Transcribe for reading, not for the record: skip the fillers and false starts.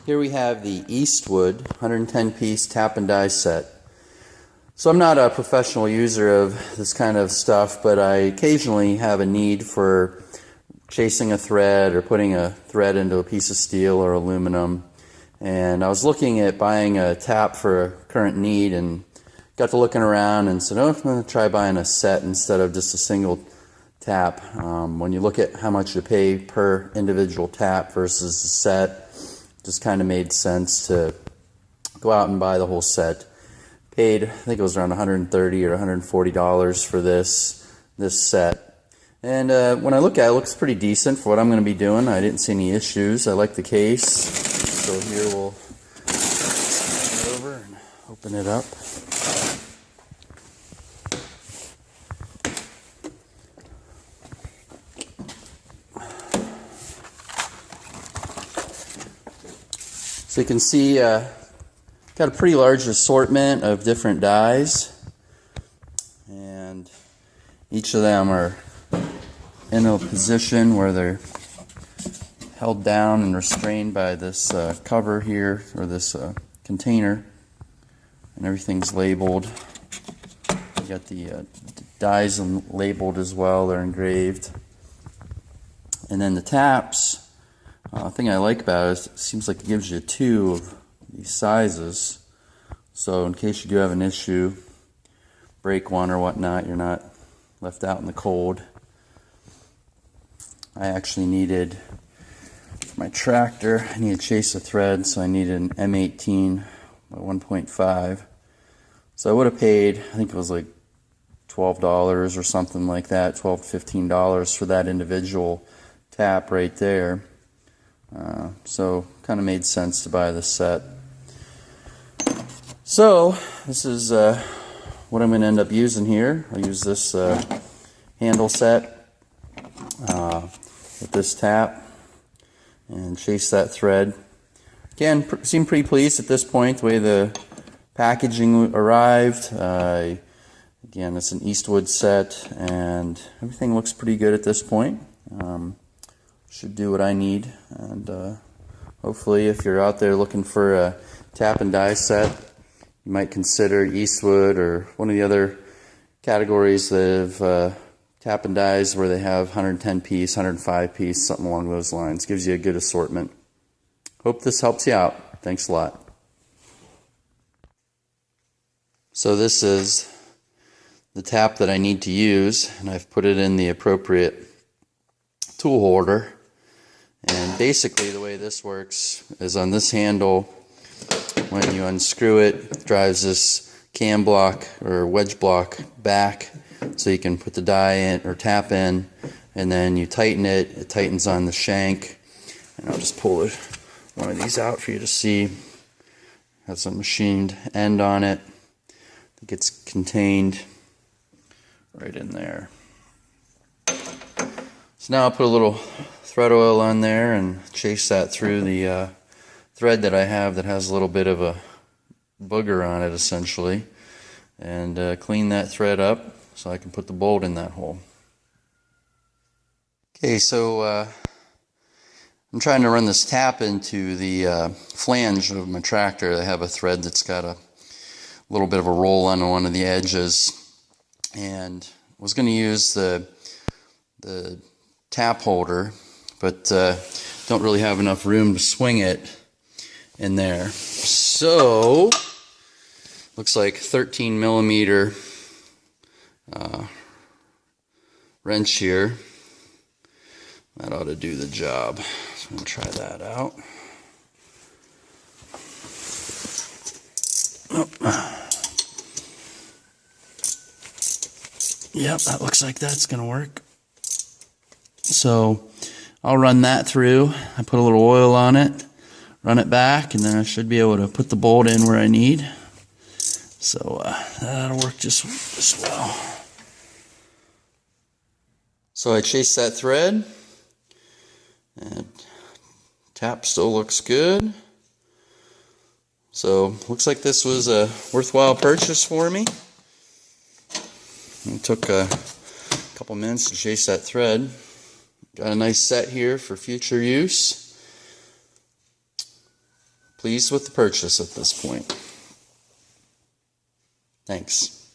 Here we have the Eastwood 110-piece tap and die set. So I'm not a professional user of this kind of stuff, but I occasionally have a need for chasing a thread or putting a thread into a piece of steel or aluminum. And I was looking at buying a tap for a current need and got to looking around and said, oh, I'm going to try buying a set instead of just a single tap. When you look at how much you pay per individual tap versus a set, just kind of made sense to go out and buy the whole set. Paid, I think it was around $130 or $140 for this set. And when I look at it, it looks pretty decent for what I'm going to be doing. I didn't see any issues. I like the case. So here we'll turn it over and open it up. So you can see got a pretty large assortment of different dies, and each of them are in a position where they're held down and restrained by this cover here, or this container, and everything's labeled. You got the dies labeled as well, they're engraved. And then the taps, the thing I like about it is it seems like it gives you two of these sizes, so in case you do have an issue, break one or whatnot, you're not left out in the cold. I actually needed, for my tractor, I needed to chase a thread, so I needed an M18 by 1.5. So I would have paid, I think it was like $12 or something like that, $12 to $15 for that individual tap right there. So kind of made sense to buy this set. So this is what I'm going to end up using here. I'll use this handle set with this tap and chase that thread. Again, seem pretty pleased at this point the way the packaging arrived. Again, it's an Eastwood set and everything looks pretty good at this point. Should do what I need, and hopefully if you're out there looking for a tap and die set, you might consider Eastwood or one of the other categories that have tap and dies where they have 110 piece, 105 piece, something along those lines. Gives you a good assortment. Hope this helps you out. Thanks a lot. So this is the tap that I need to use, and I've put it in the appropriate tool holder. And basically the way this works is on this handle, when you unscrew it, it drives this cam block or wedge block back so you can put the die in or tap in, and then you tighten it, it tightens on the shank. And I'll just pull one of these out for you to see. It has a machined end on it that gets contained right in there. So now I'll put a little thread oil on there and chase that through the thread that I have that has a little bit of a booger on it essentially, and clean that thread up so I can put the bolt in that hole. Okay, so I'm trying to run this tap into the flange of my tractor. I have a thread that's got a little bit of a roll on one of the edges, and I was going to use the tap holder, but don't really have enough room to swing it in there. So looks like 13 millimeter wrench here. That ought to do the job. So I'm going to try that out. Oh. Yep, that looks like that's going to work. So I'll run that through. I put a little oil on it, run it back, and then I should be able to put the bolt in where I need. So that'll work just well. So I chased that thread, and tap still looks good. So looks like this was a worthwhile purchase for me. It took a couple minutes to chase that thread. Got a nice set here for future use. pleased with the purchase at this point. Thanks.